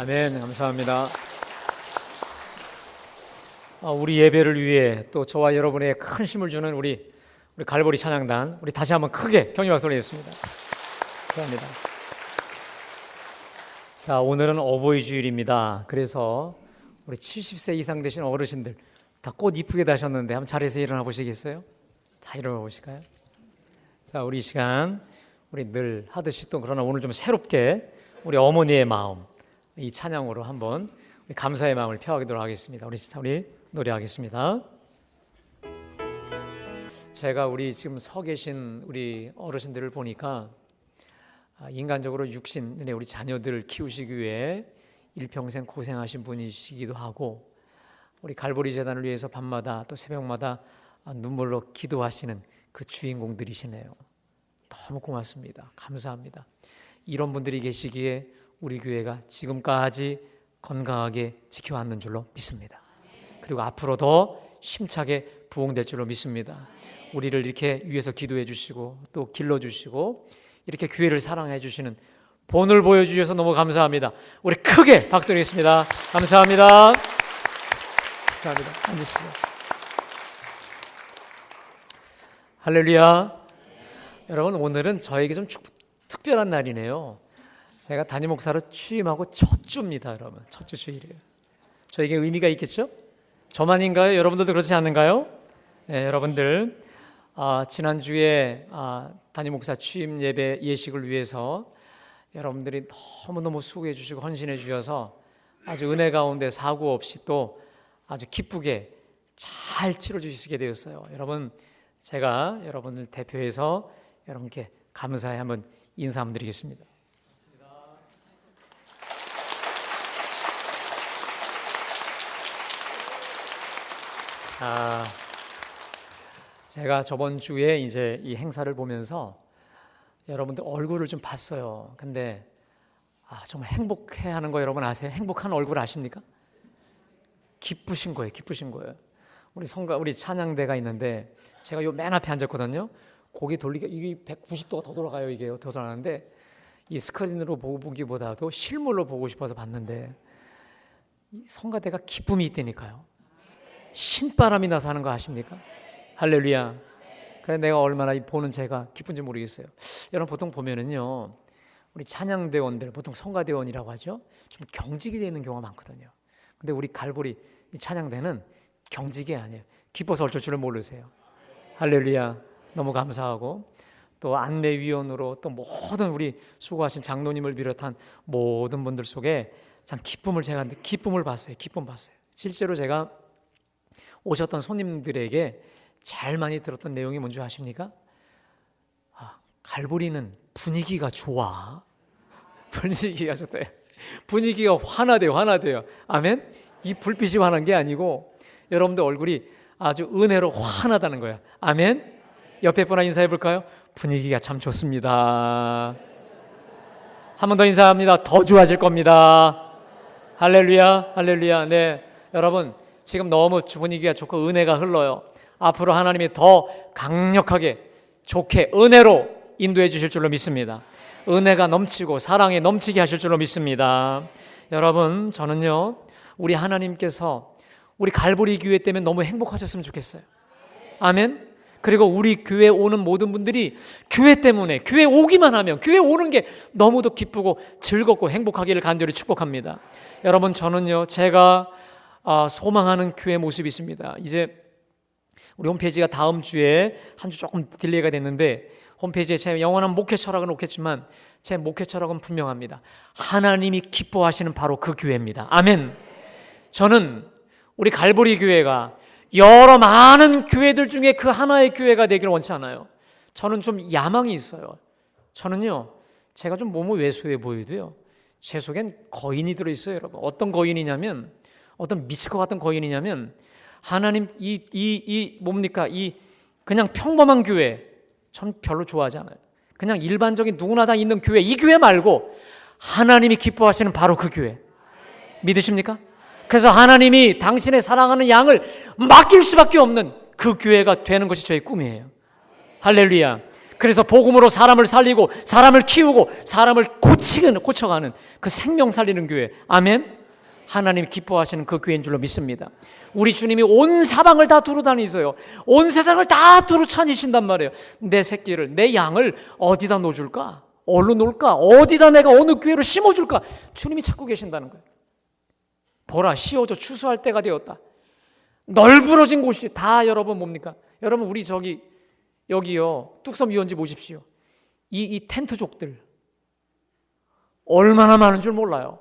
아멘. 감사합니다. 우리 예배를 위해 또 저와 여러분의 큰 힘을 주는 우리 갈보리 찬양단, 우리 다시 한번 크게 격려 박수 올리겠습니다. 감사합니다. 자, 오늘은 어버이 주일입니다. 그래서 우리 70세 이상 되신 어르신들 다 꽃 이쁘게 다셨는데 한번 자리에서 일어나 보시겠어요? 다 일어나 보실까요? 자, 우리 이 시간 우리 늘 하듯이 또 그러나 오늘 좀 새롭게 우리 어머니의 마음 이 찬양으로 한번 우리 감사의 마음을 표하도록 하겠습니다. 우리 노래하겠습니다. 제가 우리 지금 서 계신 우리 어르신들을 보니까 인간적으로 육신의 우리 자녀들을 키우시기 위해 일평생 고생하신 분이시기도 하고 우리 갈보리 재단을 위해서 밤마다 또 새벽마다 눈물로 기도하시는 그 주인공들이시네요. 너무 고맙습니다. 감사합니다. 이런 분들이 계시기에 우리 교회가 지금까지 건강하게 지켜왔는 줄로 믿습니다. 그리고 앞으로 더 힘차게 부흥될 줄로 믿습니다. 우리를 이렇게 위해서 기도해 주시고 또 길러주시고 이렇게 교회를 사랑해 주시는 본을 보여주셔서 너무 감사합니다. 우리 크게 박수 드리겠습니다. 감사합니다. 감사합니다. 앉으시죠. 할렐루야. 여러분, 오늘은 저에게 좀 특별한 날이네요. 제가 담임 목사로 취임하고 첫 주입니다. 여러분, 첫 주 주일이에요. 저에게 의미가 있겠죠? 저만인가요? 여러분들도 그렇지 않은가요? 네, 여러분들 지난주에 담임 목사 취임 예배 예식을 위해서 여러분들이 너무너무 수고해 주시고 헌신해 주셔서 아주 은혜 가운데 사고 없이 또 아주 기쁘게 잘 치러 주시게 되었어요. 여러분, 제가 여러분을 대표해서 여러분께 감사의 한번 인사 한번 드리겠습니다. 제가 저번 주에 이제 이 행사를 보면서 여러분들 얼굴을 좀 봤어요. 근데 정말 행복해하는 거 여러분 아세요? 행복한 얼굴 아십니까? 기쁘신 거예요. 기쁘신 거예요. 우리 찬양대가 있는데 제가 요 맨 앞에 앉았거든요. 고개 돌리기 이게 190도가 더 돌아가요. 이게 더 돌아가는데 이 스크린으로 보기보다도 실물로 보고 싶어서 봤는데 이 성가대가 기쁨이 있다니까요. 신바람이 나서 하는 거 아십니까? 할렐루야. 그래 내가 얼마나 보는 제가 기쁜지 모르겠어요. 여러분 보통 보면은요 우리 찬양대원들 보통 성가대원이라고 하죠. 좀 경직이 되는 경우가 많거든요. 근데 우리 갈보리 이 찬양대는 경직이 아니에요. 기뻐서 어쩔 줄을 모르세요. 할렐루야. 너무 감사하고 또 안내위원으로 또 모든 우리 수고하신 장로님을 비롯한 모든 분들 속에 참 기쁨을 봤어요. 기쁨 봤어요. 실제로 제가 오셨던 손님들에게 제일 많이 들었던 내용이 뭔지 아십니까? 갈보리는 분위기가 좋아. 분위기가 좋대요. 분위기가 환하대요. 아멘? 이 불빛이 환한 게 아니고 여러분들 얼굴이 아주 은혜로 환하다는 거예요. 아멘? 옆에 분과 인사해 볼까요? 분위기가 참 좋습니다. 한 번 더 인사합니다. 더 좋아질 겁니다. 할렐루야. 할렐루야. 네, 여러분 지금 너무 분위기가 좋고 은혜가 흘러요. 앞으로 하나님이 더 강력하게 좋게 은혜로 인도해 주실 줄로 믿습니다. 은혜가 넘치고 사랑이 넘치게 하실 줄로 믿습니다. 여러분 저는요 우리 하나님께서 우리 갈보리 교회 때문에 너무 행복하셨으면 좋겠어요. 아멘. 그리고 우리 교회 오는 모든 분들이 교회 때문에 교회 오기만 하면 교회 오는 게 너무도 기쁘고 즐겁고 행복하기를 간절히 축복합니다. 여러분 저는요 제가 소망하는 교회 모습이 있습니다. 이제 우리 홈페이지가 다음 주에 한 주 조금 딜레이가 됐는데 홈페이지에 제 영원한 목회 철학은 없겠지만 제 목회 철학은 분명합니다. 하나님이 기뻐하시는 바로 그 교회입니다. 아멘. 저는 우리 갈보리 교회가 여러 많은 교회들 중에 그 하나의 교회가 되기를 원치 않아요. 저는 좀 야망이 있어요. 저는요 제가 좀 몸이 왜소해 보여도요 제 속엔 거인이 들어있어요. 여러분 어떤 거인이냐면 어떤 미칠 것 같은 거인이냐면 하나님 뭡니까 이 그냥 평범한 교회 전 별로 좋아하지 않아요. 그냥 일반적인 누구나 다 있는 교회 이 교회 말고 하나님이 기뻐하시는 바로 그 교회 믿으십니까? 그래서 하나님이 당신의 사랑하는 양을 맡길 수밖에 없는 그 교회가 되는 것이 저의 꿈이에요. 할렐루야. 그래서 복음으로 사람을 살리고 사람을 키우고 사람을 고쳐가는 그 생명 살리는 교회. 아멘. 하나님 기뻐하시는 그 교회인 줄로 믿습니다. 우리 주님이 온 사방을 다 두루 다니세요. 온 세상을 다 두루 다니신단 말이에요. 내 새끼를, 내 양을 어디다 놓아줄까? 어디로 놓을까? 어디다 내가 어느 교회로 심어줄까? 주님이 찾고 계신다는 거예요. 보라, 씌워져 추수할 때가 되었다. 널브러진 곳이 다 여러분 뭡니까? 여러분 우리 여기요 뚝섬 유원지 보십시오. 이 텐트족들 얼마나 많은 줄 몰라요.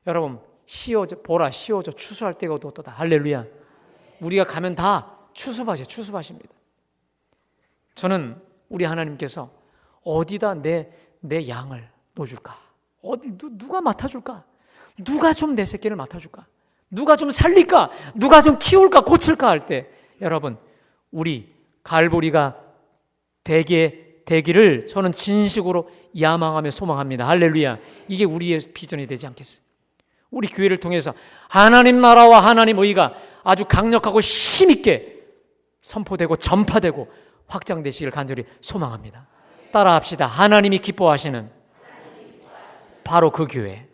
여러분 보라 씌워져 추수할 때가 되었다. 할렐루야. 우리가 가면 다 추수밭입니다. 저는 우리 하나님께서 어디다 내 양을 놓아줄까? 누가 맡아줄까? 누가 좀 내 새끼를 맡아줄까? 누가 좀 살릴까? 누가 좀 키울까? 고칠까? 할 때 여러분 우리 갈보리가 되기를 저는 진식으로 야망하며 소망합니다. 할렐루야. 이게 우리의 비전이 되지 않겠어요? 우리 교회를 통해서 하나님 나라와 하나님 의가 아주 강력하고 힘있게 선포되고 전파되고 확장되시길 간절히 소망합니다. 따라합시다. 하나님이 기뻐하시는 바로 그 교회.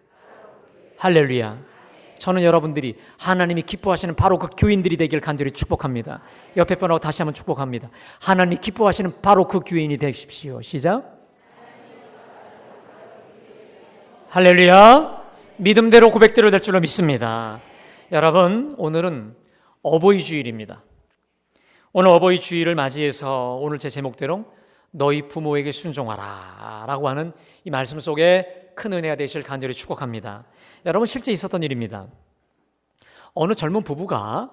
할렐루야. 저는 여러분들이 하나님이 기뻐하시는 바로 그 교인들이 되길 간절히 축복합니다. 옆에 분하고 다시 한번 축복합니다. 하나님이 기뻐하시는 바로 그 교인이 되십시오. 시작. 할렐루야. 믿음대로 고백대로 될 줄로 믿습니다. 여러분 오늘은 어버이 주일입니다. 오늘 어버이 주일을 맞이해서 오늘 제 제목대로 너희 부모에게 순종하라 라고 하는 이 말씀 속에 큰 은혜가 되실 간절히 축복합니다. 여러분 실제 있었던 일입니다. 어느 젊은 부부가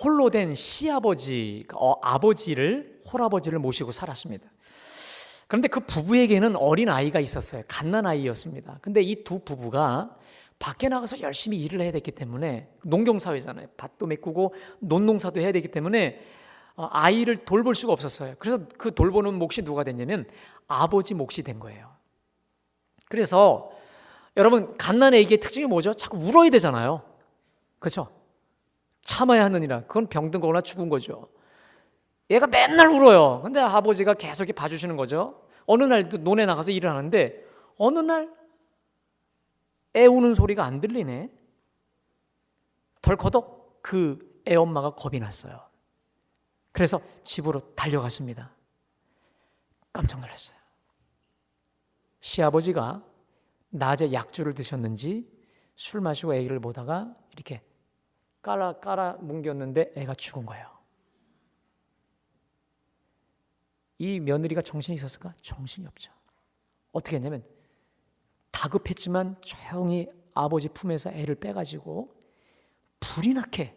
홀로 된 시아버지, 홀아버지를 모시고 살았습니다. 그런데 그 부부에게는 어린 아이가 있었어요. 갓난아이였습니다. 근데 이 두 부부가 밖에 나가서 열심히 일을 해야 됐기 때문에 농경사회잖아요. 밭도 메꾸고 논농사도 해야 되기 때문에 아이를 돌볼 수가 없었어요. 그래서 그 돌보는 몫이 누가 됐냐면 아버지 몫이 된 거예요. 그래서 여러분 갓난아이의 특징이 뭐죠? 자꾸 울어야 되잖아요. 그렇죠? 참아야 하느니라. 그건 병든 거거나 죽은 거죠. 얘가 맨날 울어요. 근데 아버지가 계속 이렇게 봐주시는 거죠. 어느 날 논에 나가서 일을 하는데 어느 날 애 우는 소리가 안 들리네. 덜커덕 그 애 엄마가 겁이 났어요. 그래서 집으로 달려갔습니다. 깜짝 놀랐어요. 시아버지가 낮에 약주를 드셨는지 술 마시고 애를 보다가 이렇게 깔아 뭉겼는데 애가 죽은 거예요. 이 며느리가 정신이 있었을까? 정신이 없죠. 어떻게 했냐면 다급했지만 조용히 아버지 품에서 애를 빼가지고 불이 나게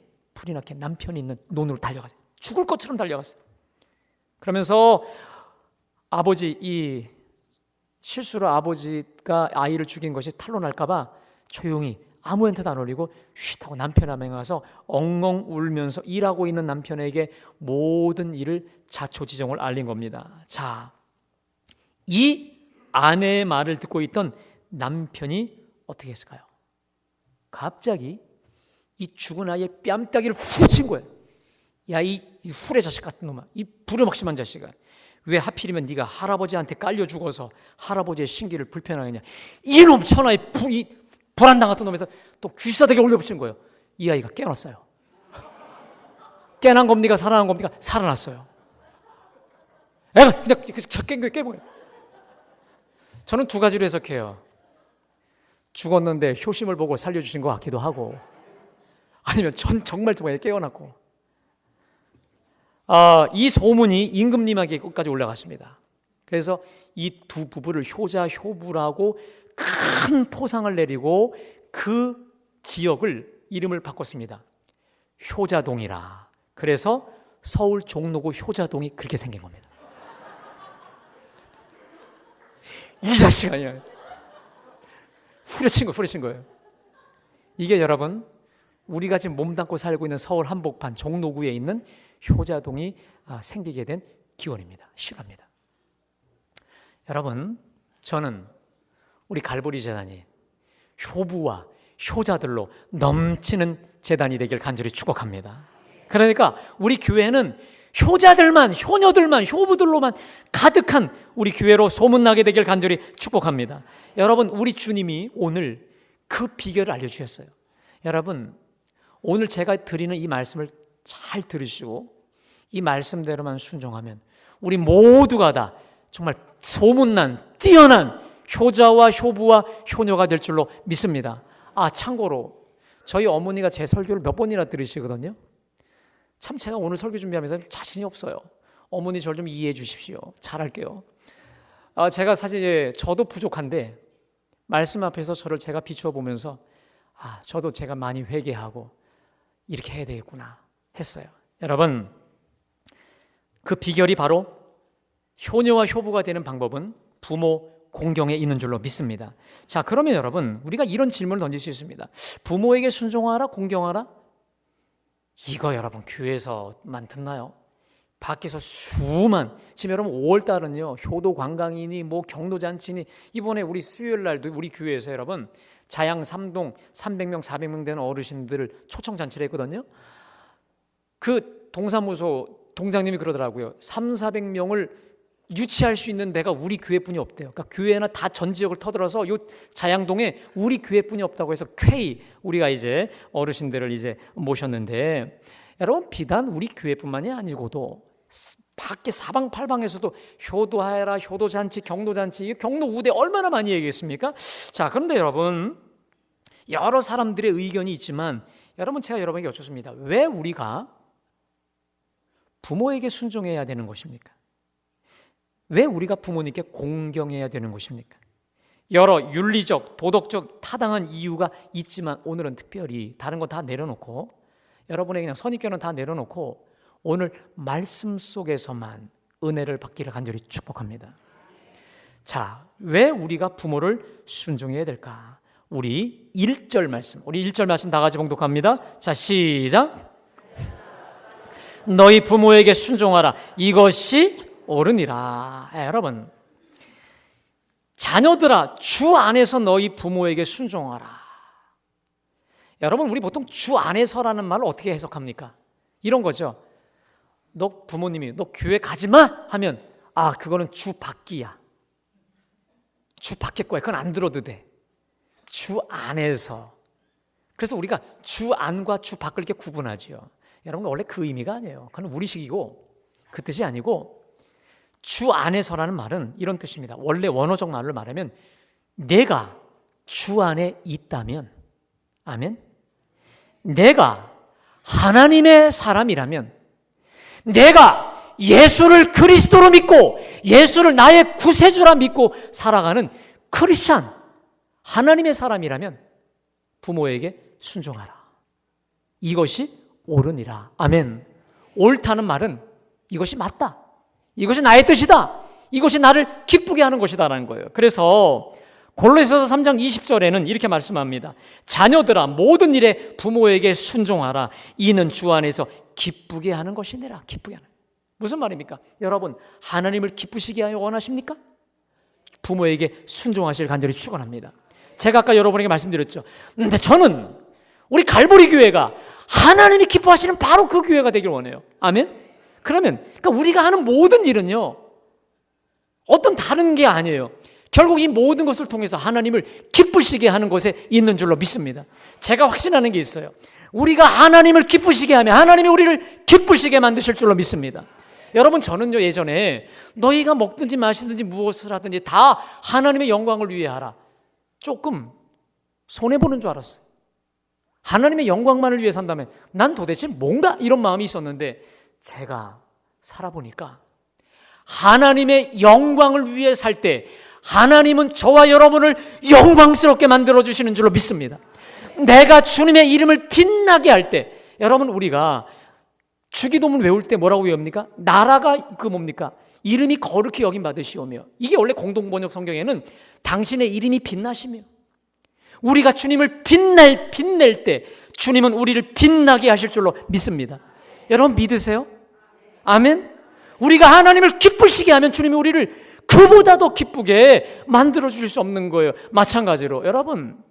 남편이 있는 논으로 달려갔어요. 죽을 것처럼 달려갔어요. 그러면서 이 실수로 아버지가 아이를 죽인 것이 탄로날까 봐 조용히 아무한테도 안 올리고 쉿 하고 남편 앞에 가서 엉엉 울면서 일하고 있는 남편에게 모든 일을 자초지종을 알린 겁니다. 자, 이 아내의 말을 듣고 있던 남편이 어떻게 했을까요? 갑자기 이 죽은 아이의 뺨따기를 후친 거예요. 야, 이 후레 자식 같은 놈아, 이 부려먹심한 자식아, 왜 하필이면 네가 할아버지한테 깔려 죽어서 할아버지의 신기를 불편하겠냐? 이놈 천하의 불안당 같은 놈에서 또 귀싸대게 올려붙인 거예요. 이 아이가 깨어났어요. 깨난 겁니까? 살아난 겁니까? 살아났어요. 애가 그냥 깨버려요. 저는 두 가지로 해석해요. 죽었는데 효심을 보고 살려주신 것 같기도 하고, 아니면 정말 깨어났고. 이 소문이 임금님에게까지 올라갔습니다. 그래서 이 두 부부를 효자효부라고 큰 포상을 내리고 그 지역을 이름을 바꿨습니다. 효자동이라. 그래서 서울 종로구 효자동이 그렇게 생긴 겁니다. 이 자식 아니야. 후려친 거예요. 이게 여러분 우리가 지금 몸담고 살고 있는 서울 한복판 종로구에 있는 효자동이 생기게 된 기원입니다. 실화입니다. 여러분, 저는 우리 갈보리 재단이 효부와 효자들로 넘치는 재단이 되길 간절히 축복합니다. 그러니까 우리 교회는 효자들만, 효녀들만, 효부들로만 가득한 우리 교회로 소문나게 되길 간절히 축복합니다. 여러분, 우리 주님이 오늘 그 비결을 알려주셨어요. 여러분, 오늘 제가 드리는 이 말씀을 잘 들으시고 이 말씀대로만 순종하면 우리 모두가 다 정말 소문난 뛰어난 효자와 효부와 효녀가 될 줄로 믿습니다. 참고로 저희 어머니가 제 설교를 몇 번이나 들으시거든요. 참 제가 오늘 설교 준비하면서 자신이 없어요. 어머니 저를 좀 이해해 주십시오. 잘할게요. 제가 사실 저도 부족한데 말씀 앞에서 저를 제가 비추어 보면서 저도 제가 많이 회개하고 이렇게 해야 되겠구나 했어요. 여러분, 그 비결이 바로 효녀와 효부가 되는 방법은 부모 공경에 있는 줄로 믿습니다. 자, 그러면 여러분, 우리가 이런 질문을 던질 수 있습니다. 부모에게 순종하라, 공경하라? 이거 여러분 교회에서만 듣나요? 밖에서 지금 여러분 5월달은요 효도 관광이니 뭐 경로잔치니, 이번에 우리 수요일 날도 우리 교회에서 여러분 자양 3동 300명 400명 되는 어르신들을 초청잔치를 했거든요. 그 동사무소 동장님이 그러더라고요. 300~400명을 유치할 수 있는 데가 우리 교회뿐이 없대요. 그러니까 교회나 다 전 지역을 터들어서 요 자양동에 우리 교회뿐이 없다고 해서 쾌히 우리가 이제 어르신들을 이제 모셨는데, 여러분 비단 우리 교회뿐만이 아니고도 밖에 사방팔방에서도 효도하여라, 효도잔치, 경로잔치, 경로 우대 얼마나 많이 얘기했습니까? 자, 그런데 여러분 여러 사람들의 의견이 있지만 여러분 제가 여러분에게 여쭙습니다. 왜 우리가 부모에게 순종해야 되는 것입니까? 왜 우리가 부모님께 공경해야 되는 것입니까? 여러 윤리적, 도덕적, 타당한 이유가 있지만 오늘은 특별히 다른 거 다 내려놓고, 여러분의 그냥 선입견은 다 내려놓고 오늘 말씀 속에서만 은혜를 받기를 간절히 축복합니다. 자, 왜 우리가 부모를 순종해야 될까? 우리 1절 말씀 다 같이 봉독합니다. 자, 시작. 너희 부모에게 순종하라. 이것이 옳으니라. 여러분, 자녀들아, 주 안에서 너희 부모에게 순종하라. 여러분, 우리 보통 주 안에서라는 말을 어떻게 해석합니까? 이런 거죠. 너 부모님이 너 교회 가지 마 하면 그거는 주 밖이야. 주 밖의 거야. 그건 안 들어도 돼. 주 안에서. 그래서 우리가 주 안과 주 밖을 이렇게 구분하지요. 여러분, 원래 그 의미가 아니에요. 그건 우리식이고 그 뜻이 아니고, 주 안에서라는 말은 이런 뜻입니다. 원래 원어적 말로 말하면 내가 주 안에 있다면, 아멘, 내가 하나님의 사람이라면, 내가 예수를 그리스도로 믿고 예수를 나의 구세주라 믿고 살아가는 크리스찬, 하나님의 사람이라면 부모에게 순종하라. 이것이 옳으니라. 아멘. 옳다는 말은 이것이 맞다, 이것이 나의 뜻이다, 이것이 나를 기쁘게 하는 것이다라는 거예요. 그래서 골로새서 3장 20절에는 이렇게 말씀합니다. 자녀들아, 모든 일에 부모에게 순종하라. 이는 주 안에서 기쁘게 하는 것이니라. 기쁘게 하는. 무슨 말입니까? 여러분, 하나님을 기쁘시게 하여 원하십니까? 부모에게 순종하실 간절히 축원합니다. 제가 아까 여러분에게 말씀드렸죠. 근데 저는 우리 갈보리 교회가 하나님이 기뻐하시는 바로 그 교회가 되길 원해요. 아멘. 그러니까 우리가 하는 모든 일은요, 어떤 다른 게 아니에요. 결국 이 모든 것을 통해서 하나님을 기쁘시게 하는 곳에 있는 줄로 믿습니다. 제가 확신하는 게 있어요. 우리가 하나님을 기쁘시게 하면 하나님이 우리를 기쁘시게 만드실 줄로 믿습니다. 여러분, 저는요 예전에 너희가 먹든지 마시든지 무엇을 하든지 다 하나님의 영광을 위해 하라, 조금 손해보는 줄 알았어요. 하나님의 영광만을 위해 산다면 난 도대체 뭔가 이런 마음이 있었는데, 제가 살아보니까 하나님의 영광을 위해 살 때 하나님은 저와 여러분을 영광스럽게 만들어주시는 줄로 믿습니다. 내가 주님의 이름을 빛나게 할 때, 여러분 우리가 주기도문 외울 때 뭐라고 외웁니까? 나라가 뭡니까? 이름이 거룩히 여김 받으시오며. 이게 원래 공동번역 성경에는 당신의 이름이 빛나시며, 우리가 주님을 빛낼 때 주님은 우리를 빛나게 하실 줄로 믿습니다. 여러분 믿으세요? 아멘. 우리가 하나님을 기쁘시게 하면 주님이 우리를 그보다 더 기쁘게 만들어 주실 수 없는 거예요. 마찬가지로 여러분,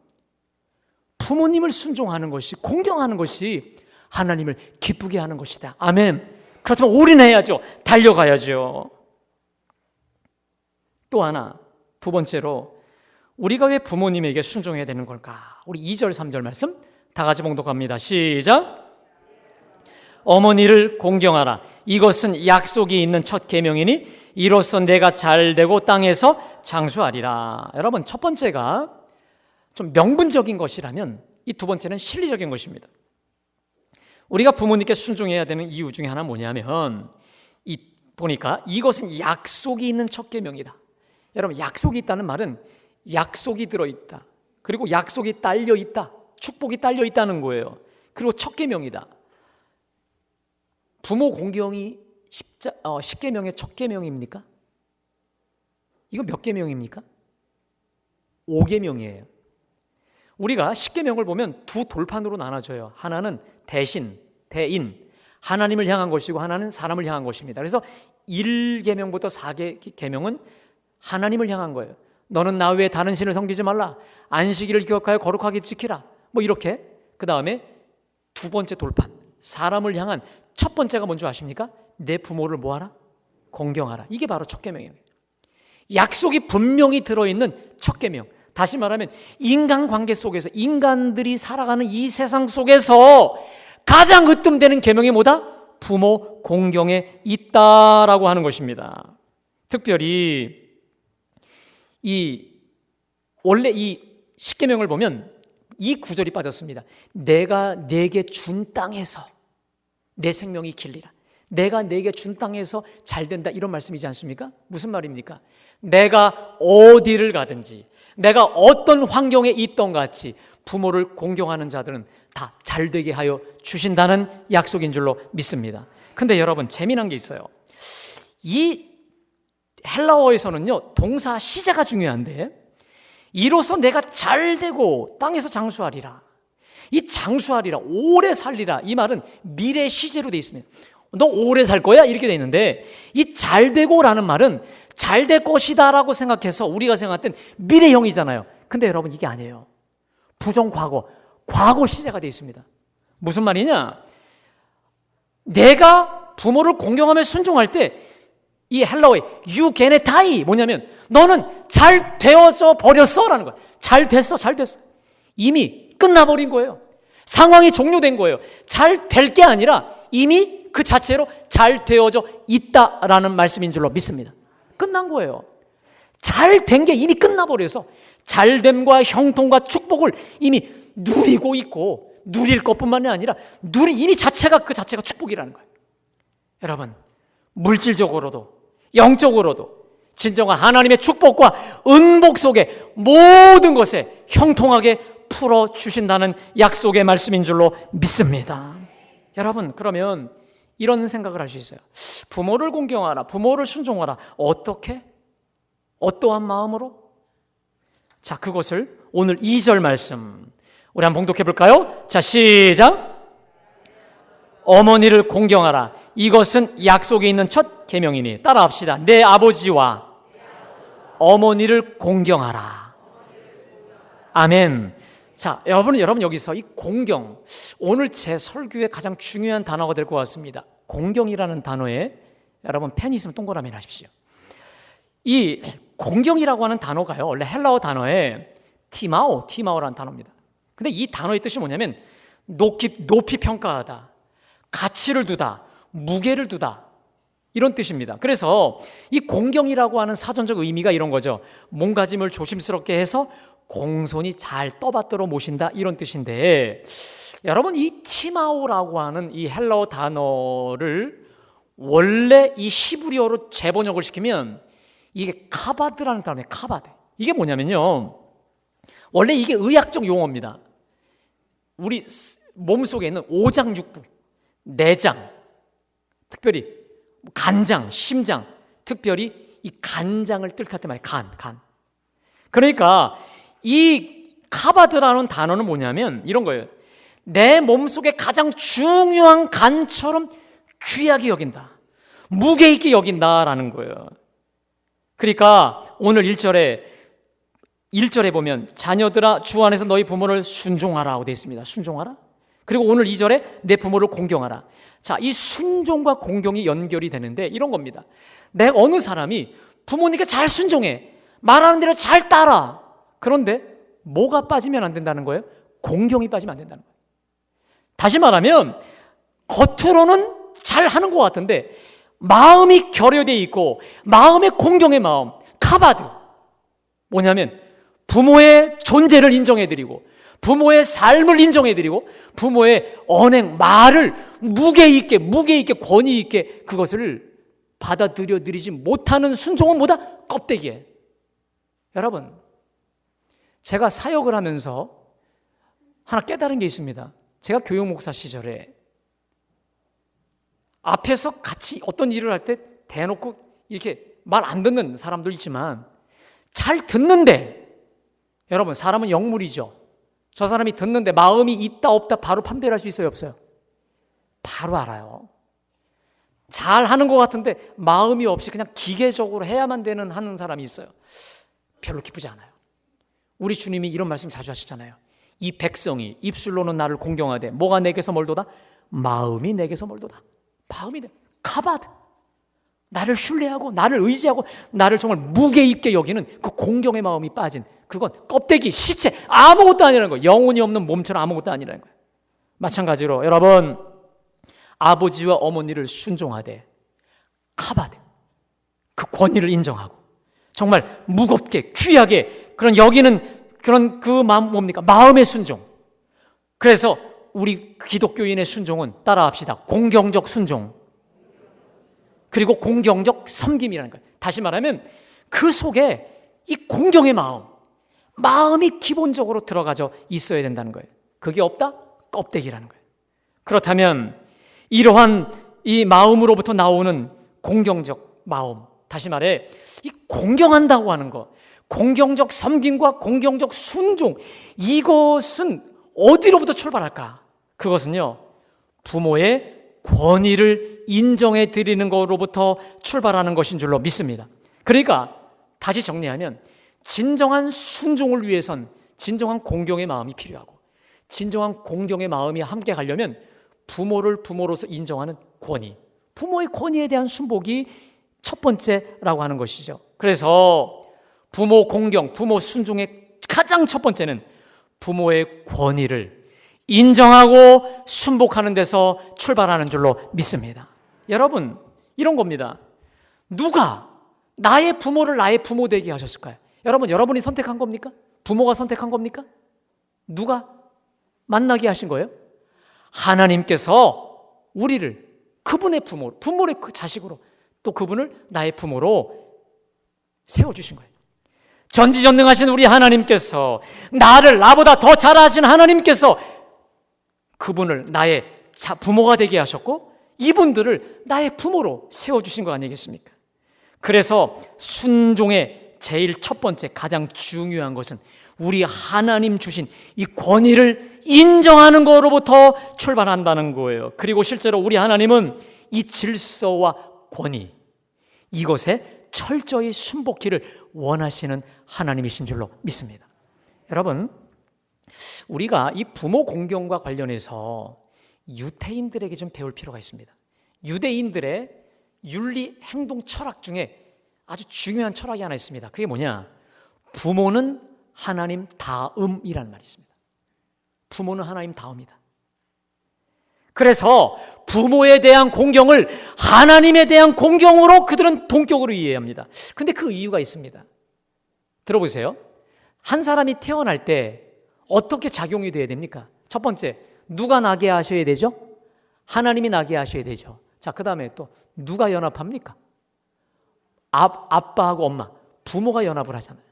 부모님을 순종하는 것이, 공경하는 것이 하나님을 기쁘게 하는 것이다. 아멘. 그렇다면 올인해야죠. 달려가야죠. 또 하나, 두 번째로 우리가 왜 부모님에게 순종해야 되는 걸까? 우리 2절 3절 말씀 다 같이 봉독합니다. 시작. 어머니를 공경하라. 이것은 약속이 있는 첫 계명이니 이로써 내가 잘되고 땅에서 장수하리라. 여러분, 첫 번째가 좀 명분적인 것이라면 이 두 번째는 실리적인 것입니다. 우리가 부모님께 순종해야 되는 이유 중에 하나 뭐냐면 보니까 이것은 약속이 있는 첫 계명이다. 여러분, 약속이 있다는 말은 약속이 들어있다. 그리고 약속이 딸려있다. 축복이 딸려있다는 거예요. 그리고 첫 계명이다. 부모 공경이 10계명의 첫 계명입니까? 이거 몇 계명입니까? 5계명이에요. 우리가 10계명을 보면 두 돌판으로 나눠져요. 하나는 대신, 대인, 하나님을 향한 것이고 하나는 사람을 향한 것입니다. 그래서 1계명부터 4계명은 하나님을 향한 거예요. 너는 나 외에 다른 신을 섬기지 말라. 안식일을 기억하여 거룩하게 지키라. 뭐 이렇게. 그 다음에 두 번째 돌판, 사람을 향한 첫 번째가 뭔지 아십니까? 내 부모를 뭐하라? 공경하라. 이게 바로 첫 계명이에요. 약속이 분명히 들어있는 첫 계명. 다시 말하면 인간관계 속에서, 인간들이 살아가는 이 세상 속에서 가장 으뜸되는 계명이 뭐다? 부모 공경에 있다라고 하는 것입니다. 특별히 원래 이 10계명을 보면 이 구절이 빠졌습니다. 내가 내게 준 땅에서 내 생명이 길리라. 내가 내게 준 땅에서 잘 된다, 이런 말씀이지 않습니까? 무슨 말입니까? 내가 어디를 가든지, 내가 어떤 환경에 있던 같이 부모를 공경하는 자들은 다 잘되게 하여 주신다는 약속인 줄로 믿습니다. 근데 여러분, 재미난 게 있어요. 이 헬라어에서는요, 동사 시제가 중요한데, 이로써 내가 잘되고 땅에서 장수하리라. 이 장수하리라, 오래 살리라, 이 말은 미래 시제로 되어 있습니다. 너 오래 살 거야? 이렇게 되어 있는데, 이 잘되고라는 말은 잘될 것이다 라고 생각해서 우리가 생각했던 미래형이잖아요. 근데 여러분, 이게 아니에요. 부정과거, 과거 시제가 되어 있습니다. 무슨 말이냐? 내가 부모를 공경하며 순종할 때 이 헬라어의 유게네타이, 뭐냐면 너는 잘 되어져 버렸어 라는 거야. 잘 됐어. 이미 끝나버린 거예요. 상황이 종료된 거예요. 잘 될 게 아니라 이미 그 자체로 잘 되어져 있다라는 말씀인 줄로 믿습니다. 끝난 거예요. 잘 된 게 이미 끝나버려서 잘됨과 형통과 축복을 이미 누리고 있고, 누릴 것뿐만이 아니라 이미 그 자체가 축복이라는 거예요. 여러분, 물질적으로도 영적으로도 진정한 하나님의 축복과 은복 속에 모든 것에 형통하게 풀어주신다는 약속의 말씀인 줄로 믿습니다. 여러분, 그러면 이런 생각을 할 수 있어요. 부모를 공경하라, 부모를 순종하라. 어떻게? 어떠한 마음으로? 자, 그것을 오늘 2절 말씀 우리 한번 봉독해 볼까요? 자, 시작. 어머니를 공경하라. 이것은 약속이 있는 첫 계명이니. 따라합시다. 내 아버지와 어머니를 공경하라. 아멘. 자, 여러분 여기서 이 공경, 오늘 제 설교의 가장 중요한 단어가 될 것 같습니다. 공경이라는 단어에 여러분 펜 있으면 동그라미 하십시오. 이 공경이라고 하는 단어가요, 원래 헬라어 단어에 티마오라는 단어입니다. 근데 이 단어의 뜻이 뭐냐면 높이 평가하다, 가치를 두다, 무게를 두다, 이런 뜻입니다. 그래서 이 공경이라고 하는 사전적 의미가 이런 거죠. 몸가짐을 조심스럽게 해서 공손히 잘 떠받들어 모신다, 이런 뜻인데, 여러분 이 티마오라고 하는 이 헬라어 단어를 원래 이 히브리어로 재번역을 시키면 이게 카바드라는 단어예요. 카바드. 이게 뭐냐면요, 원래 이게 의학적 용어입니다. 우리 몸속에 있는 오장육부, 내장, 특별히 간장, 심장, 특별히 이 간장을 뜻할 때 말이에요. 간. 그러니까 이 카바드라는 단어는 뭐냐면 이런 거예요. 내 몸속에 가장 중요한 간처럼 귀하게 여긴다, 무게 있게 여긴다라는 거예요. 그러니까 오늘 1절에 보면 자녀들아 주 안에서 너희 부모를 순종하라고 되어 있습니다. 순종하라? 그리고 오늘 2절에 내 부모를 공경하라. 자, 이 순종과 공경이 연결이 되는데 이런 겁니다. 내 어느 사람이 부모님께 잘 순종해, 말하는 대로 잘 따라. 그런데 뭐가 빠지면 안 된다는 거예요? 공경이 빠지면 안 된다는 거예요. 다시 말하면 겉으로는 잘 하는 것 같은데 마음이 결여되어 있고 마음의 공경의 마음, 카바드, 뭐냐면 부모의 존재를 인정해드리고 부모의 삶을 인정해드리고 부모의 언행, 말을 무게 있게 권위 있게 그것을 받아들여 드리지 못하는 순종은 뭐다? 껍데기예요. 여러분, 제가 사역을 하면서 하나 깨달은 게 있습니다. 제가 교육목사 시절에 앞에서 같이 어떤 일을 할 때 대놓고 이렇게 말 안 듣는 사람도 있지만 잘 듣는데, 여러분 사람은 영물이죠. 저 사람이 듣는데 마음이 있다 없다 바로 판별할 수 있어요, 없어요? 바로 알아요. 잘 하는 것 같은데 마음이 없이 그냥 기계적으로 해야만 되는 하는 사람이 있어요. 별로 기쁘지 않아요. 우리 주님이 이런 말씀 자주 하시잖아요. 이 백성이 입술로는 나를 공경하되 뭐가 내게서 멀도다? 마음이 내게서 멀도다. 마음이 카바드, 나를 신뢰하고 나를 의지하고 나를 정말 무게 있게 여기는 그 공경의 마음이 빠진, 그건 껍데기, 시체, 아무것도 아니라는 거예요. 영혼이 없는 몸처럼 아무것도 아니라는 거예요. 마찬가지로 여러분, 아버지와 어머니를 순종하되 카바드, 그 권위를 인정하고 정말 무겁게 귀하게 그런 여기는 그런 그 마음 뭡니까? 마음의 순종. 그래서 우리 기독교인의 순종은 따라합시다. 공경적 순종, 그리고 공경적 섬김이라는 거예요. 다시 말하면 그 속에 이 공경의 마음이 기본적으로 들어가져 있어야 된다는 거예요. 그게 없다? 껍데기라는 거예요. 그렇다면 이러한 이 마음으로부터 나오는 공경적 마음, 다시 말해 이 공경한다고 하는 것, 공경적 섬김과 공경적 순종, 이것은 어디로부터 출발할까? 그것은요, 부모의 권위를 인정해 드리는 것으로부터 출발하는 것인 줄로 믿습니다. 그러니까 다시 정리하면 진정한 순종을 위해선 진정한 공경의 마음이 필요하고, 진정한 공경의 마음이 함께 가려면 부모를 부모로서 인정하는 권위, 부모의 권위에 대한 순복이 첫 번째라고 하는 것이죠. 그래서 부모 공경, 부모 순종의 가장 첫 번째는 부모의 권위를 인정하고 순복하는 데서 출발하는 줄로 믿습니다. 여러분, 이런 겁니다. 누가 나의 부모를 나의 부모 되게 하셨을까요? 여러분, 여러분이 선택한 겁니까? 부모가 선택한 겁니까? 누가 만나게 하신 거예요? 하나님께서 우리를 그분의 부모의 그 자식으로, 또 그분을 나의 부모로 세워주신 거예요. 전지전능하신 우리 하나님께서, 나를 나보다 더 잘하신 하나님께서 그분을 나의 부모가 되게 하셨고, 이분들을 나의 부모로 세워주신 거 아니겠습니까? 그래서 순종의 제일 첫 번째 가장 중요한 것은 우리 하나님 주신 이 권위를 인정하는 것으로부터 출발한다는 거예요. 그리고 실제로 우리 하나님은 이 질서와 권위, 이것에 철저히 순복기를 원하시는 하나님이신 줄로 믿습니다. 여러분, 우리가 이 부모 공경과 관련해서 유대인들에게 좀 배울 필요가 있습니다. 유대인들의 윤리 행동 철학 중에 아주 중요한 철학이 하나 있습니다. 그게 뭐냐? 부모는 하나님 다음이라는 말이 있습니다. 부모는 하나님 다음이다. 그래서 부모에 대한 공경을 하나님에 대한 공경으로 그들은 동격으로 이해합니다. 근데 그 이유가 있습니다. 들어보세요. 한 사람이 태어날 때 어떻게 작용이 돼야 됩니까? 첫 번째, 누가 나게 하셔야 되죠? 하나님이 나게 하셔야 되죠. 자, 그 다음에 또 누가 연합합니까? 아빠하고 엄마, 부모가 연합을 하잖아요.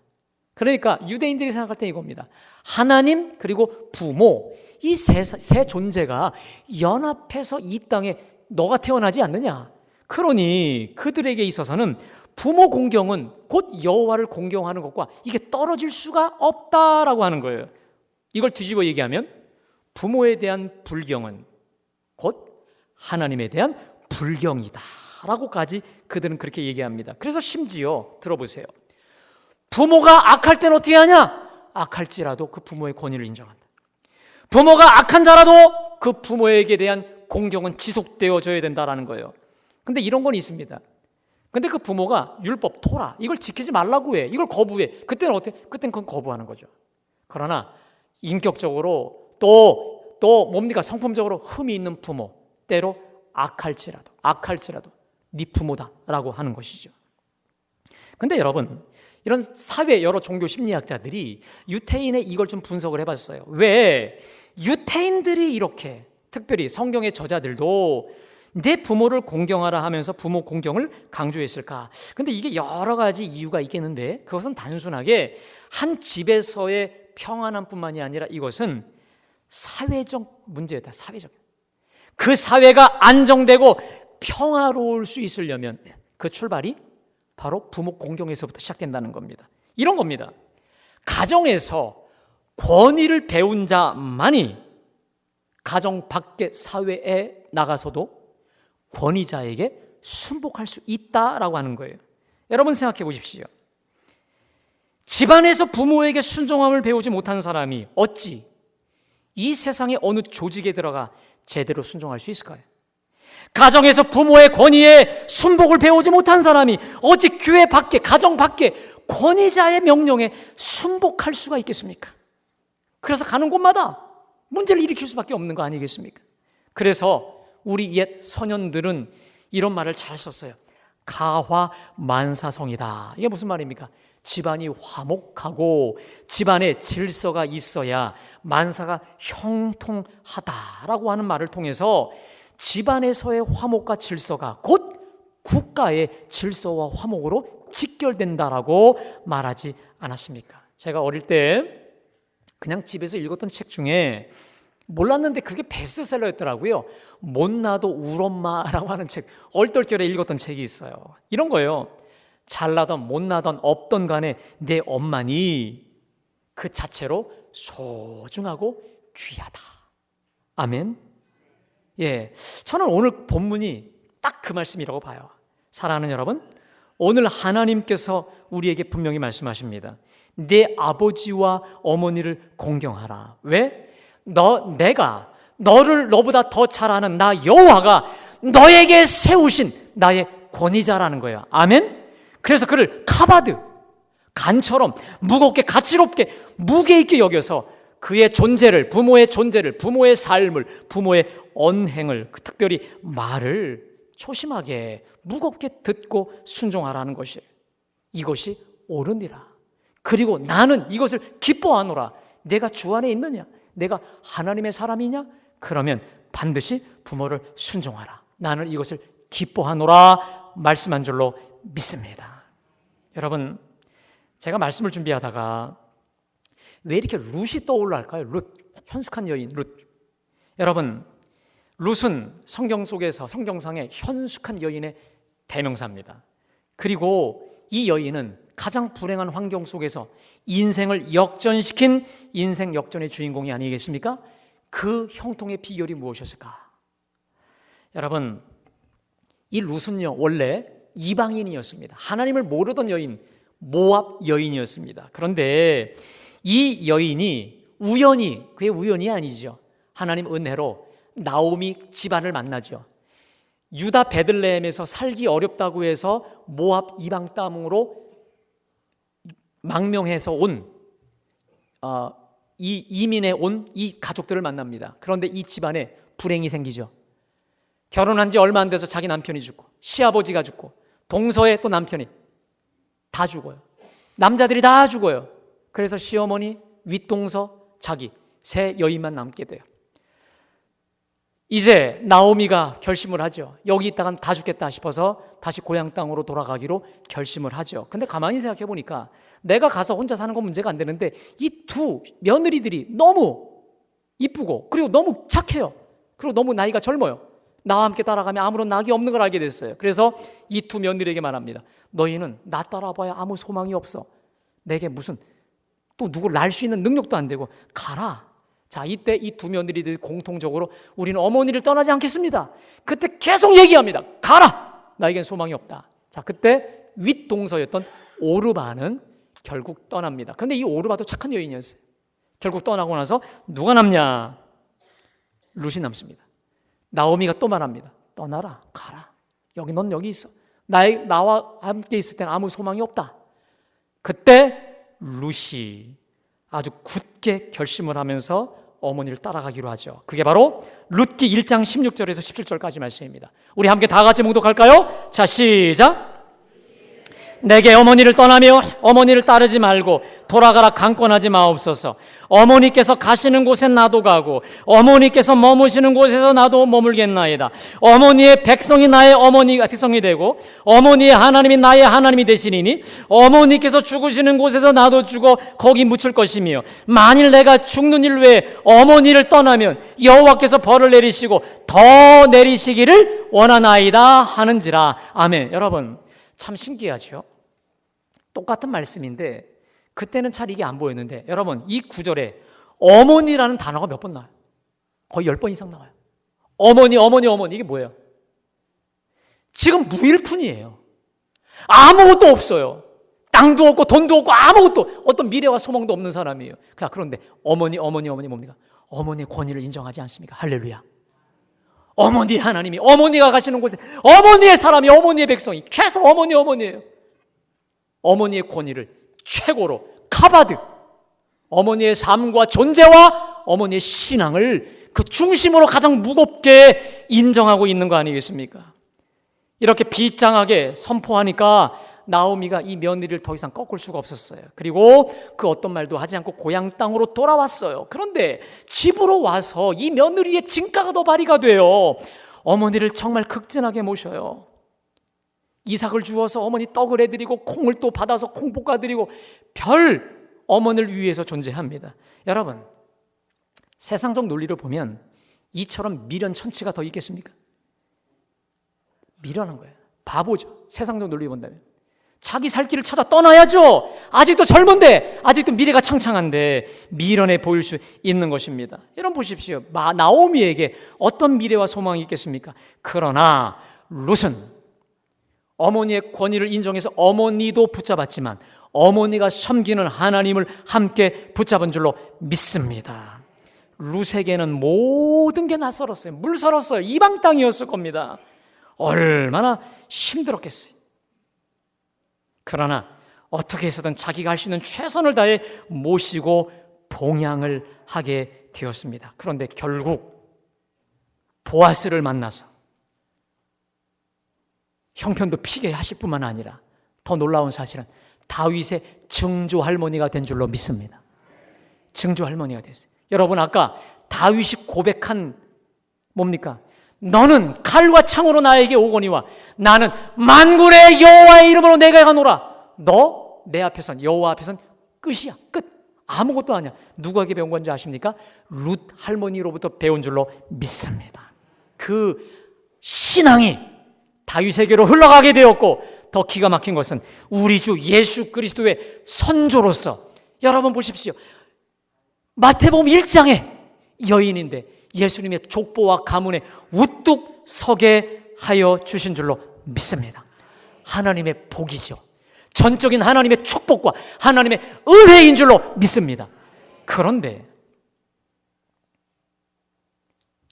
그러니까 유대인들이 생각할 때 이겁니다. 하나님 그리고 부모, 이 세 존재가 연합해서 이 땅에 너가 태어나지 않느냐. 그러니 그들에게 있어서는 부모 공경은 곧 여호와를 공경하는 것과 이게 떨어질 수가 없다라고 하는 거예요. 이걸 뒤집어 얘기하면 부모에 대한 불경은 곧 하나님에 대한 불경이다 라고까지 그들은 그렇게 얘기합니다. 그래서 심지어 들어보세요. 부모가 악할 때는 어떻게 하냐? 악할지라도 그 부모의 권위를 인정한다. 부모가 악한 자라도 그 부모에게 대한 공경은 지속되어져야 된다라는 거예요. 근데 이런 건 있습니다. 근데 그 부모가 율법, 토라 이걸 지키지 말라고 해. 이걸 거부해. 그때는 어때? 그때는 그건 거부하는 거죠. 그러나 인격적으로 또 뭡니까? 성품적으로 흠이 있는 부모, 때로 악할지라도 네 부모다라고 하는 것이죠. 근데 여러분, 이런 사회 여러 종교 심리학자들이 유태인의 이걸 좀 분석을 해봤어요. 왜 유태인들이 이렇게, 특별히 성경의 저자들도 내 부모를 공경하라 하면서 부모 공경을 강조했을까? 근데 이게 여러 가지 이유가 있겠는데, 그것은 단순하게 한 집에서의 평안함뿐만이 아니라 이것은 사회적 문제였다. 사회적. 그 사회가 안정되고 평화로울 수 있으려면 그 출발이 바로 부모 공경에서부터 시작된다는 겁니다. 이런 겁니다. 가정에서 권위를 배운 자만이 가정 밖의 사회에 나가서도 권위자에게 순복할 수 있다라고 하는 거예요. 여러분 생각해 보십시오. 집안에서 부모에게 순종함을 배우지 못한 사람이 어찌 이 세상의 어느 조직에 들어가 제대로 순종할 수 있을까요? 가정에서 부모의 권위에 순복을 배우지 못한 사람이 어찌 교회 밖에, 가정 밖에 권위자의 명령에 순복할 수가 있겠습니까? 그래서 가는 곳마다 문제를 일으킬 수밖에 없는 거 아니겠습니까? 그래서 우리 옛 선현들은 이런 말을 잘 썼어요. 가화만사성이다. 이게 무슨 말입니까? 집안이 화목하고 집안에 질서가 있어야 만사가 형통하다라고 하는 말을 통해서 집안에서의 화목과 질서가 곧 국가의 질서와 화목으로 직결된다라고 말하지 않았습니까? 제가 어릴 때 그냥 집에서 읽었던 책 중에 몰랐는데 그게 베스트셀러였더라고요. 못나도 울엄마라고 하는 책, 얼떨결에 읽었던 책이 있어요. 이런 거예요. 잘나던 못나던 없던 간에 내 엄마니 그 자체로 소중하고 귀하다. 아멘. 예, 저는 오늘 본문이 딱 그 말씀이라고 봐요. 사랑하는 여러분, 오늘 하나님께서 우리에게 분명히 말씀하십니다. 내 아버지와 어머니를 공경하라. 왜? 내가 너를 너보다 더 잘 아는 나 여호와가 너에게 세우신 나의 권위자라는 거예요. 아멘? 그래서 그를 카바드, 간처럼 무겁게 가치롭게 무게 있게 여겨서 그의 존재를, 부모의 존재를, 부모의 삶을, 부모의 언행을, 특별히 말을 조심하게 무겁게 듣고 순종하라는 것이에요. 이것이 옳으니라. 그리고 나는 이것을 기뻐하노라. 내가 주 안에 있느냐? 내가 하나님의 사람이냐? 그러면 반드시 부모를 순종하라. 나는 이것을 기뻐하노라 말씀한 줄로 믿습니다. 여러분, 제가 말씀을 준비하다가 왜 이렇게 룻이 떠올랄까요? 룻, 현숙한 여인 룻. 여러분, 룻은 성경 속에서 성경상의 현숙한 여인의 대명사입니다. 그리고 이 여인은 가장 불행한 환경 속에서 인생을 역전시킨 인생 역전의 주인공이 아니겠습니까? 그 형통의 비결이 무엇이었을까? 여러분, 이 룻은요 원래 이방인이었습니다. 하나님을 모르던 여인, 모압 여인이었습니다. 그런데 이 여인이 우연히, 그게 우연이 아니죠. 하나님 은혜로 나오미 집안을 만나죠. 유다 베들레헴에서 살기 어렵다고 해서 모압 이방 땅으로 망명해서 온 이 이민해 온 이 가족들을 만납니다. 그런데 이 집안에 불행이 생기죠. 결혼한 지 얼마 안 돼서 자기 남편이 죽고, 시아버지가 죽고, 동서의 또 남편이 다 죽어요. 남자들이 다 죽어요. 그래서 시어머니, 윗동서, 자기 세 여인만 남게 돼요. 이제 나오미가 결심을 하죠. 여기 있다간 다 죽겠다 싶어서 다시 고향 땅으로 돌아가기로 결심을 하죠. 근데 가만히 생각해 보니까 내가 가서 혼자 사는 건 문제가 안 되는데 이 두 며느리들이 너무 이쁘고 그리고 너무 착해요. 그리고 너무 나이가 젊어요. 나와 함께 따라가면 아무런 낙이 없는 걸 알게 됐어요. 그래서 이 두 며느리에게 말합니다. 너희는 나 따라봐야 아무 소망이 없어. 내게 무슨 또 누굴 날 수 있는 능력도 안 되고 가라. 자, 이때 이 두 며느리들이 공통적으로 우리는 어머니를 떠나지 않겠습니다. 그때 계속 얘기합니다. 가라! 나에겐 소망이 없다. 자, 그때 윗동서였던 오르바는 결국 떠납니다. 그런데 이 오르바도 착한 여인이었어요. 결국 떠나고 나서 누가 남냐? 룻이 남습니다. 나오미가 또 말합니다. 떠나라, 가라. 넌 여기 있어. 나와 함께 있을 때는 아무 소망이 없다. 그때 룻이 아주 굳게 결심을 하면서 어머니를 따라가기로 하죠. 그게 바로 룻기 1장 16절에서 17절까지 말씀입니다. 우리 함께 다 같이 묵독할까요? 자, 시작. 내게 어머니를 떠나며 어머니를 따르지 말고 돌아가라 강권하지 마옵소서. 어머니께서 가시는 곳에 나도 가고 어머니께서 머무시는 곳에서 나도 머물겠나이다. 어머니의 백성이 나의 어머니가 백성이 되고 어머니의 하나님이 나의 하나님이 되시리니 어머니께서 죽으시는 곳에서 나도 죽어 거기 묻힐 것이며 만일 내가 죽는 일 외에 어머니를 떠나면 여호와께서 벌을 내리시고 더 내리시기를 원하나이다 하는지라. 아멘. 여러분 참 신기하죠. 똑같은 말씀인데 그때는 잘 이게 안 보였는데 여러분 이 구절에 어머니라는 단어가 몇 번 나와요? 거의 10번 이상 나와요. 어머니 이게 뭐예요? 지금 무일푼이에요. 아무것도 없어요. 땅도 없고 돈도 없고 아무것도 어떤 미래와 소망도 없는 사람이에요. 그런데 어머니 뭡니까? 어머니의 권위를 인정하지 않습니까? 할렐루야. 어머니 하나님이 어머니가 가시는 곳에 어머니의 사람이 어머니의 백성이 계속 어머니예요. 어머니의 권위를 최고로 카바드 어머니의 삶과 존재와 어머니의 신앙을 그 중심으로 가장 무겁게 인정하고 있는 거 아니겠습니까? 이렇게 비장하게 선포하니까 나오미가 이 며느리를 더 이상 꺾을 수가 없었어요. 그리고 그 어떤 말도 하지 않고 고향 땅으로 돌아왔어요. 그런데 집으로 와서 이 며느리의 진가가 더 발휘가 돼요. 어머니를 정말 극진하게 모셔요. 이삭을 주어서 어머니 떡을 해드리고 콩을 또 받아서 콩 볶아드리고 별 어머니를 위해서 존재합니다. 여러분 세상적 논리를 보면 이처럼 미련천치가 더 있겠습니까? 미련한 거예요. 바보죠. 세상적 논리를 본다면 자기 살 길을 찾아 떠나야죠. 아직도 젊은데 아직도 미래가 창창한데 미련해 보일 수 있는 것입니다. 여러분 보십시오. 나오미에게 어떤 미래와 소망이 있겠습니까? 그러나 룻은 어머니의 권위를 인정해서 어머니도 붙잡았지만 어머니가 섬기는 하나님을 함께 붙잡은 줄로 믿습니다. 룻에게는 모든 게 낯설었어요. 물설었어요. 이방 땅이었을 겁니다. 얼마나 힘들었겠어요. 그러나 어떻게 해서든 자기가 할 수 있는 최선을 다해 모시고 봉양을 하게 되었습니다. 그런데 결국 보아스를 만나서 형편도 피게 하실 뿐만 아니라 더 놀라운 사실은 다윗의 증조 할머니가 된 줄로 믿습니다. 증조 할머니가 됐어요. 여러분 아까 다윗이 고백한 뭡니까? 너는 칼과 창으로 나에게 오거니와 나는 만군의 여호와의 이름으로 내가 가노라. 너 내 앞에선 여호와 앞에선 끝이야. 끝. 아무것도 아니야. 누구에게 배운 건지 아십니까? 룻 할머니로부터 배운 줄로 믿습니다. 그 신앙이 다윗에게로 흘러가게 되었고 더 기가 막힌 것은 우리 주 예수 그리스도의 선조로서 여러분 보십시오. 마태복음 1장에 여인인데 예수님의 족보와 가문에 우뚝 서게 하여 주신 줄로 믿습니다. 하나님의 복이죠. 전적인 하나님의 축복과 하나님의 은혜인 줄로 믿습니다. 그런데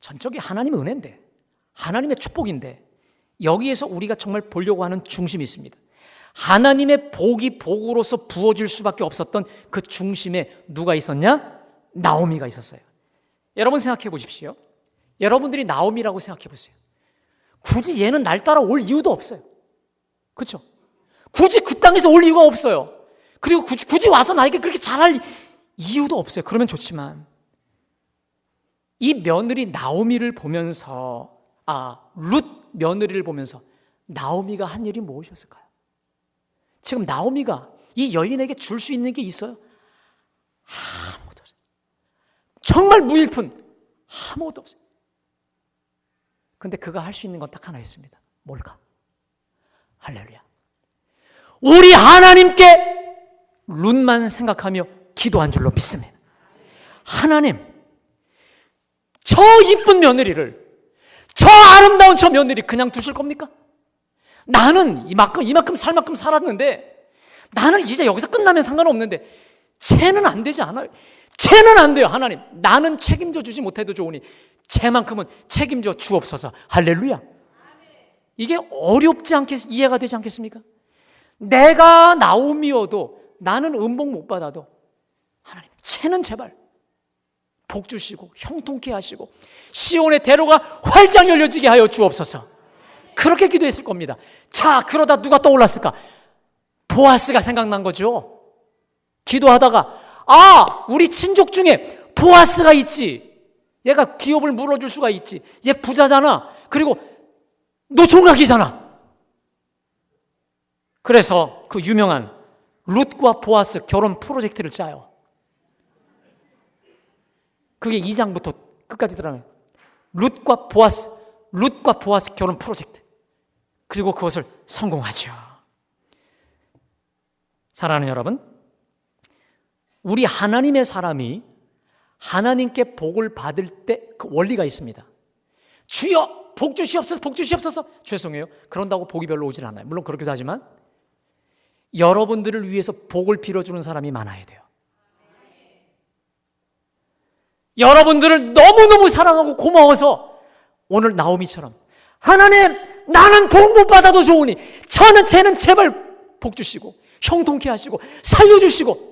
전적이 하나님의 은혜인데 하나님의 축복인데 여기에서 우리가 정말 보려고 하는 중심이 있습니다. 하나님의 복이 복으로서 부어질 수밖에 없었던 그 중심에 누가 있었냐? 나오미가 있었어요. 여러분 생각해 보십시오. 여러분들이 나오미라고 생각해 보세요. 굳이 얘는 날 따라 올 이유도 없어요. 그렇죠? 굳이 그 땅에서 올 이유가 없어요. 그리고 굳이 와서 나에게 그렇게 잘할 이유도 없어요. 그러면 좋지만 이 며느리 나오미를 보면서 룻 며느리를 보면서 나오미가 한 일이 무엇이었을까요? 지금 나오미가 이 여인에게 줄 수 있는 게 있어요? 아무것도 없어요. 정말 무일푼 아무것도 없어요. 근데 그가 할 수 있는 건 딱 하나 있습니다. 뭘까? 할렐루야. 우리 하나님께 룻만 생각하며 기도한 줄로 믿습니다. 하나님, 저 이쁜 며느리를, 저 아름다운 저 며느리 그냥 두실 겁니까? 나는 이만큼 살 만큼 살았는데 나는 이제 여기서 끝나면 상관없는데 쟤는 안 되지 않아요? 쟤는 안 돼요. 하나님, 나는 책임져 주지 못해도 좋으니 쟤만큼은 책임져 주옵소서. 할렐루야. 이게 어렵지 않겠, 이해가 되지 않겠습니까? 내가 나오미여도 나는 음복 못 받아도 하나님, 쟤는 제발 복 주시고 형통케 하시고 시온의 대로가 활짝 열려지게 하여 주옵소서. 그렇게 기도했을 겁니다. 자, 그러다 누가 떠올랐을까? 보아스가 생각난 거죠. 기도하다가 우리 친족 중에 보아스가 있지. 얘가 기업을 물어줄 수가 있지. 얘 부자잖아. 그리고 노총각이잖아. 그래서 그 유명한 룻과 보아스 결혼 프로젝트를 짜요. 그게 2장부터 끝까지 들어가요. 룻과 보아스 결혼 프로젝트. 그리고 그것을 성공하죠. 사랑하는 여러분, 우리 하나님의 사람이 하나님께 복을 받을 때 그 원리가 있습니다. 주여 복 주시옵소서, 복 주시옵소서. 죄송해요, 그런다고 복이 별로 오진 않아요. 물론 그렇기도 하지만 여러분들을 위해서 복을 빌어주는 사람이 많아야 돼요. 여러분들을 너무너무 사랑하고 고마워서 오늘 나오미처럼 하나님, 나는 복 못 받아도 좋으니 쟤는 제발 복 주시고 형통케 하시고 살려주시고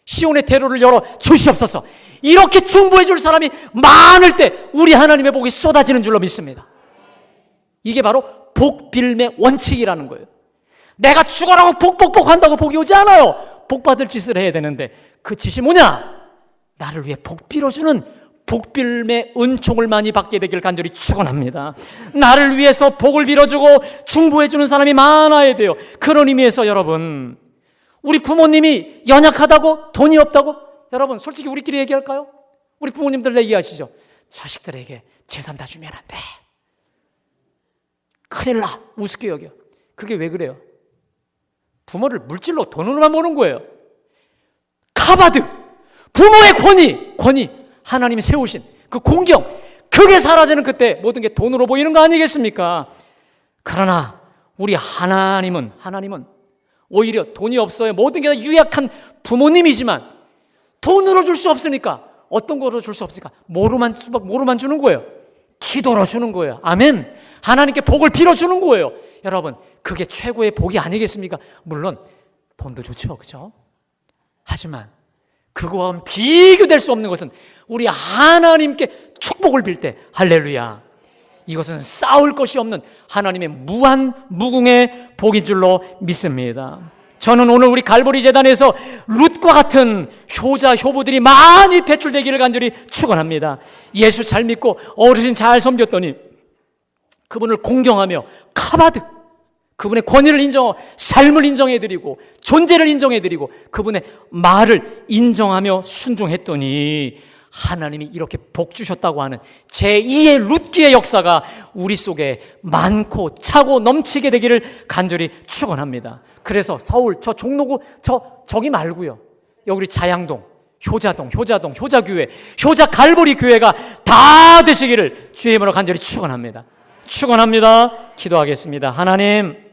시온의 대로를 열어 주시옵소서. 이렇게 중보해 줄 사람이 많을 때 우리 하나님의 복이 쏟아지는 줄로 믿습니다. 이게 바로 복빌매 원칙이라는 거예요. 내가 죽어라고 복복복 한다고 복이 오지 않아요. 복 받을 짓을 해야 되는데 그 짓이 뭐냐? 나를 위해 복 빌어주는 복빌매 은총을 많이 받게 되길 간절히 축원합니다. 나를 위해서 복을 빌어주고 중보해 주는 사람이 많아야 돼요. 그런 의미에서 여러분, 우리 부모님이 연약하다고, 돈이 없다고, 여러분 솔직히 우리끼리 얘기할까요? 우리 부모님들 얘기하시죠. 자식들에게 재산 다 주면 안 돼. 큰일 나. 우습게 여겨. 그게 왜 그래요? 부모를 물질로, 돈으로만 보는 거예요. 카바드, 부모의 권위, 하나님이 세우신 그 공경, 그게 사라지는 그때 모든 게 돈으로 보이는 거 아니겠습니까? 그러나 우리 하나님은 오히려 돈이 없어요. 모든 게 다 유약한 부모님이지만 돈으로 줄 수 없으니까, 어떤 거로 줄 수 없으니까 뭐로만 주는 거예요? 기도로 주는 거예요. 아멘. 하나님께 복을 빌어주는 거예요. 여러분, 그게 최고의 복이 아니겠습니까? 물론 돈도 좋죠, 그렇죠? 하지만 그거와는 비교될 수 없는 것은 우리 하나님께 축복을 빌 때, 할렐루야, 이것은 쌓을 것이 없는 하나님의 무한 무궁의 복인 줄로 믿습니다. 저는 오늘 우리 갈보리 재단에서 룻과 같은 효자 효부들이 많이 배출되기를 간절히 축원합니다. 예수 잘 믿고 어르신 잘 섬겼더니 그분을 공경하며 카바드, 그분의 권위를 인정하고 삶을 인정해드리고 존재를 인정해드리고 그분의 말을 인정하며 순종했더니 하나님이 이렇게 복 주셨다고 하는 제2의 룻기의 역사가 우리 속에 많고 차고 넘치게 되기를 간절히 축원합니다. 그래서 서울 저 종로구 저기 말고요, 여기 우리 자양동, 효자동, 효자교회, 효자 갈보리 교회가 다 되시기를 주의 이름으로 간절히 축원합니다. 기도하겠습니다. 하나님,